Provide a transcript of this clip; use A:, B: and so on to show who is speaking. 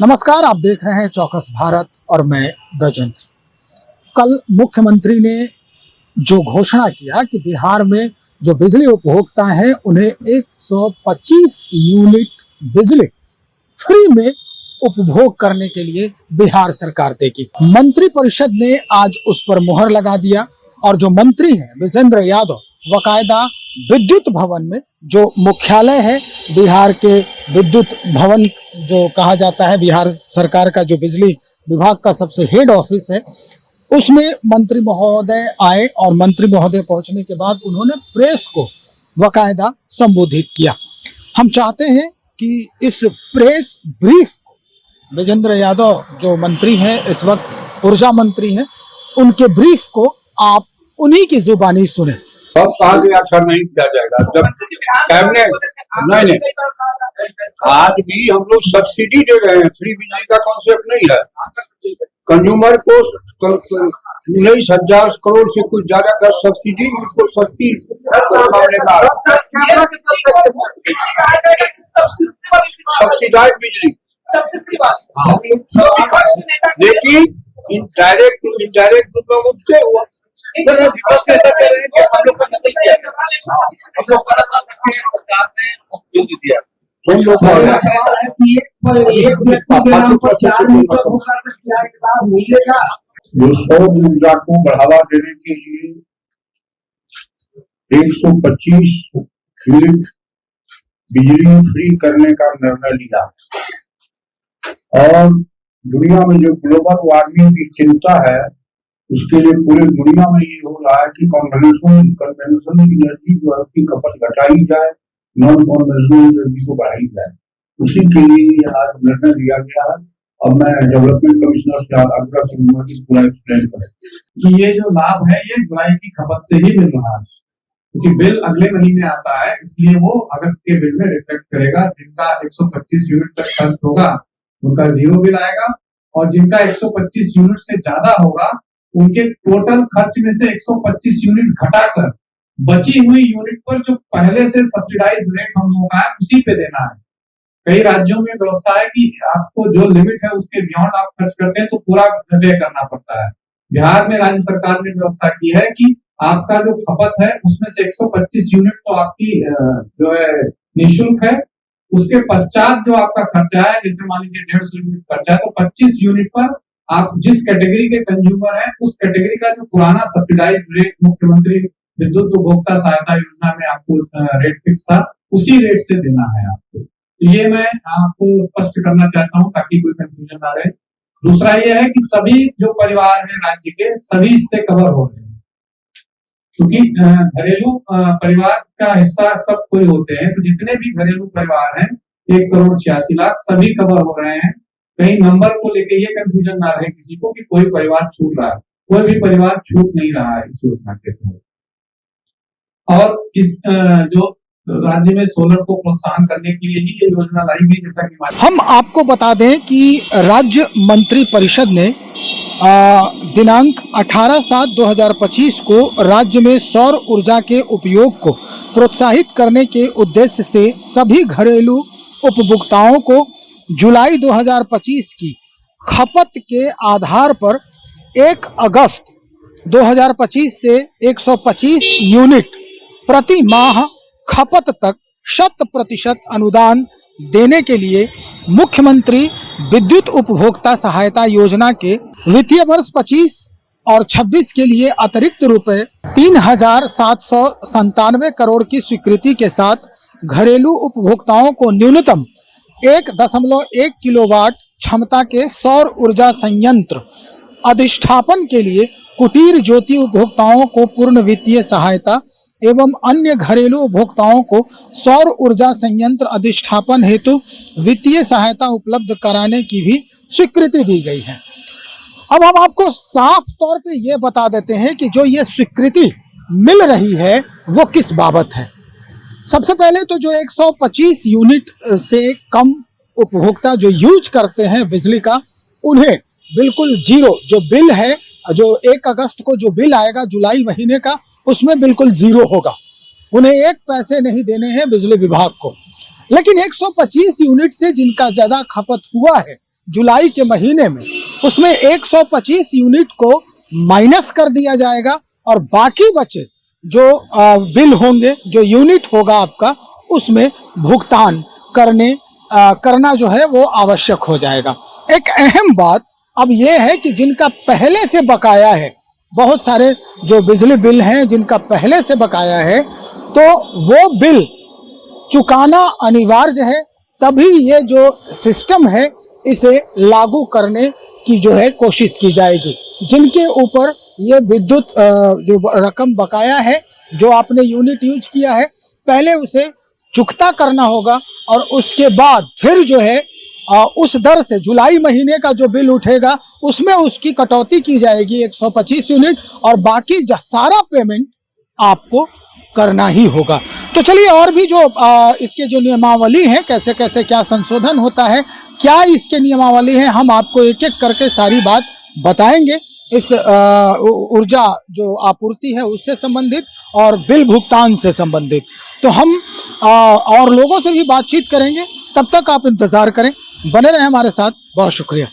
A: नमस्कार, आप देख रहे हैं चौकस भारत और मैं ब्रजेंद्र। कल मुख्यमंत्री ने जो घोषणा किया कि बिहार में जो बिजली उपभोक्ता हैं उन्हें 125 यूनिट बिजली फ्री में उपभोग करने के लिए बिहार सरकार देगी। मंत्रिपरिषद ने आज उस पर मुहर लगा दिया और जो मंत्री हैं विजेंद्र यादव बाकायदा विद्युत भवन में, जो मुख्यालय है बिहार के विद्युत भवन जो कहा जाता है, बिहार सरकार का जो बिजली विभाग का सबसे हेड ऑफिस है, उसमें मंत्री महोदय आए और मंत्री महोदय पहुंचने के बाद उन्होंने प्रेस को बाकायदा संबोधित किया। हम चाहते हैं कि इस प्रेस ब्रीफ को विजेंद्र यादव जो मंत्री हैं, इस वक्त ऊर्जा मंत्री हैं, उनके ब्रीफ को आप उन्हीं की जुबानी सुने।
B: अब आगे अच्छा नहीं किया जाएगा जब कैबिनेट नहीं आज भी हम लोग सब्सिडी दे रहे हैं। फ्री बिजली का कॉन्सेप्ट नहीं है। कंज्यूमर को 19,000 करोड़ से कुछ ज्यादा का सब्सिडी, उसको सस्ती सब्सिडाइज बिजली, लेकिन इनडायरेक्ट रूप से हुआ। जो सौर ऊर्जा को बढ़ावा देने के लिए 125 यूनिट बिजली फ्री करने का निर्णय लिया और दुनिया में जो ग्लोबल वार्मिंग की चिंता है, उसके लिए पूरे दुनिया में ये हो रहा है कि कन्वेंशनल एनर्जी जो है उसकी खपत घटाई जाए, नॉन कन्वेंशनल एनर्जी को बढ़ाई जाए। उसी के लिए आज निर्णय लिया गया है। अब मैं डेवलपमेंट कमिश्नर से आग्रह करूंगा कि पूरा एक्सप्लेन करें
C: कि ये जो लाभ है ये जुलाई की खपत से ही मिल रहा है, क्योंकि बिल अगले महीने आता है, इसलिए वो अगस्त के बिल में रिफ्लेक्ट करेगा। जिनका 125 यूनिट तक खर्च होगा उनका जीरो बिल आएगा, और जिनका 125 यूनिट से ज्यादा होगा उनके टोटल खर्च में से 125 यूनिट घटाकर बची हुई यूनिट पर जो पहले से सब्सिडाइज रेट हम लोगों का है उसी पे देना है। कई राज्यों में व्यवस्था है कि आपको जो लिमिट है उसके बियॉन्ड आप खर्च करते हैं तो पूरा व्यय करना पड़ता है। बिहार में राज्य सरकार ने व्यवस्था की है कि आपका जो खपत है उसमें से 125 यूनिट तो आपकी जो है निःशुल्क है। उसके पश्चात जो आपका खर्चा है, जैसे मान लीजिए 150 यूनिट खर्चा है, तो 25 यूनिट पर आप जिस कैटेगरी के कंज्यूमर हैं उस कैटेगरी का जो पुराना सब्सिडाइज रेट मुख्यमंत्री विद्युत उपभोक्ता सहायता योजना में आपको रेट फिक्स था, उसी रेट से देना है आपको। तो ये मैं आपको स्पष्ट करना चाहता हूँ ताकि कोई कंफ्यूजन ना रहे। दूसरा ये है कि सभी जो परिवार हैं राज्य के, सभी इससे कवर हो रहे हैं, क्योंकि घरेलू परिवार का हिस्सा सब कोई होते हैं। तो जितने भी घरेलू परिवार हैं 1,86,00,000 सभी कवर हो रहे हैं। कहीं नंबर को लेके ये कंफ्यूजन ना रहे किसी को कि कोई परिवार छूट रहा है। कोई भी परिवार छूट नहीं रहा है इस योजना के तहत। और इस जो राज्य में सोलर को प्रोत्साहन करने के लिए ही ये योजना लाई गई। जैसा कि
A: हम आपको बता दें कि राज्य मंत्री परिषद ने दिनांक 18/7/2025 को राज्य में सौर ऊर्जा के उपयोग को प्रोत्साहित करने के उद्देश्य से सभी घरेलू उपभोक्ताओं को जुलाई 2025 की खपत के आधार पर 1 अगस्त 2025 से 125 यूनिट प्रति माह खपत तक 100% अनुदान देने के लिए मुख्यमंत्री विद्युत उपभोक्ता सहायता योजना के वित्तीय वर्ष 25 और 26 के लिए अतिरिक्त रुपए 3,797 करोड़ की स्वीकृति के साथ घरेलू उपभोक्ताओं को न्यूनतम 1.1 किलोवाट क्षमता के सौर ऊर्जा संयंत्र अधिष्ठापन के लिए कुटीर ज्योति उपभोक्ताओं को पूर्ण वित्तीय सहायता एवं अन्य घरेलू उपभोक्ताओं को सौर ऊर्जा संयंत्र अधिष्ठापन हेतु वित्तीय सहायता उपलब्ध कराने की भी स्वीकृति दी गई है। अब हम आपको साफ तौर पे ये बता देते हैं कि जो ये स्वीकृति मिल रही है वो किस बाबत है। सबसे पहले तो जो 125 यूनिट से कम उपभोक्ता जो यूज करते हैं बिजली का, उन्हें बिल्कुल जीरो जो बिल है, जो 1 अगस्त को जो बिल आएगा जुलाई महीने का, उसमें बिल्कुल जीरो होगा। उन्हें 1 पैसे नहीं देने हैं बिजली विभाग को। लेकिन 125 यूनिट से जिनका ज़्यादा खपत हुआ है जुलाई के महीने में उसमें 125 यूनिट को माइनस कर दिया जाएगा और बाकी बचे जो बिल होंगे, जो यूनिट होगा आपका, उसमें भुगतान करना जो है वो आवश्यक हो जाएगा। एक अहम बात अब ये है कि जिनका पहले से बकाया है, बहुत सारे जो बिजली बिल हैं जिनका पहले से बकाया है, तो वो बिल चुकाना अनिवार्य है, तभी ये जो सिस्टम है इसे लागू करने की जो है कोशिश की जाएगी। जिनके ऊपर ये विद्युत जो रकम बकाया है, जो आपने यूनिट यूज किया है, पहले उसे चुकता करना होगा और उसके बाद फिर जो है उस दर से जुलाई महीने का जो बिल उठेगा उसमें उसकी कटौती की जाएगी 125 यूनिट, और बाकी सारा पेमेंट आपको करना ही होगा। तो चलिए, और भी जो इसके जो नियमावली है, कैसे कैसे क्या संशोधन होता है, क्या इसके नियमावली है, हम आपको एक एक करके सारी बात बताएंगे। इस ऊर्जा जो आपूर्ति है उससे संबंधित और बिल भुगतान से संबंधित। तो हम और लोगों से भी बातचीत करेंगे, तब तक आप इंतज़ार करें, बने रहें हमारे साथ। बहुत शुक्रिया।